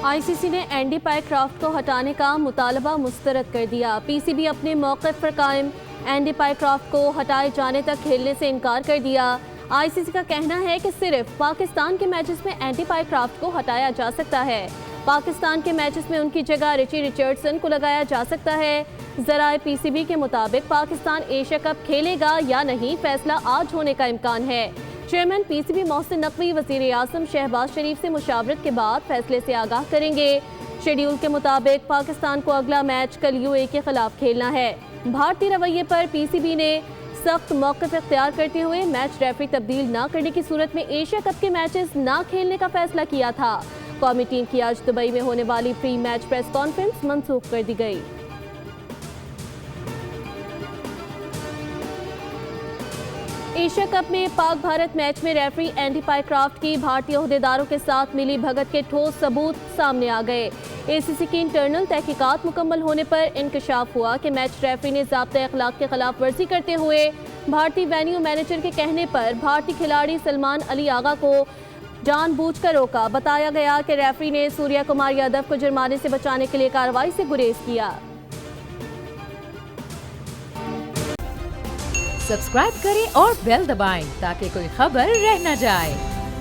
ICC ने Andy Pycroft को हटाने का मुतालबा मुस्तरद कर दिया। पीसीबी अपने मौक़िफ़ पर कायम, एंडी पायक्रॉफ्ट को हटाए जाने तक खेलने से इनकार कर दिया। आईसीसी का कहना है कि सिर्फ पाकिस्तान के मैचेस में एंडी पायक्रॉफ्ट को हटाया जा सकता है। पाकिस्तान के मैचेस में उनकी जगह रिची रिचर्डसन को लगाया जा सकता है। ज़राए पीसीबी के मुताबिक पाकिस्तान एशिया कप खेलेगा या नहीं, फैसला आज होने का इम्कान है। चेयरमैन पीसीबी मोहसिन नकवी वज़ीर आज़म शहबाज शरीफ से मुशावरत के बाद फैसले से आगाह करेंगे। शेड्यूल के मुताबिक पाकिस्तान को अगला मैच कल यूएई के खिलाफ खेलना है। भारतीय रवैये पर पीसीबी ने सख्त मौक़िफ़ इख्तियार करते हुए मैच रेफरी तब्दील न करने की सूरत में एशिया कप के मैचेस न खेलने का फैसला किया था। कौमी टीम की आज दुबई में होने वाली प्री मैच प्रेस कॉन्फ्रेंस मनसूख कर दी गई। एशिया कप में पाक भारत मैच में रेफरी एंडी पायक्रॉफ्ट की भारतीय ओहदेदारों के साथ मिली भगत के ठोस सबूत सामने आ गए। एसीसी की इंटरनल तहकीकात मुकम्मल होने पर इंकशाफ हुआ कि मैच रेफरी ने ज़ाब्ता अखलाक के खिलाफ वर्जी करते हुए भारतीय वेन्यू मैनेजर के कहने पर भारतीय खिलाड़ी सलमान अली आगा को जानबूझकर रोका। बताया गया कि रेफरी ने सूर्या कुमार यादव को जुर्माने से बचाने के लिए कार्रवाई से गुरेज किया। सब्सक्राइब करें और बेल दबाएं ताकि कोई खबर रह न जाए।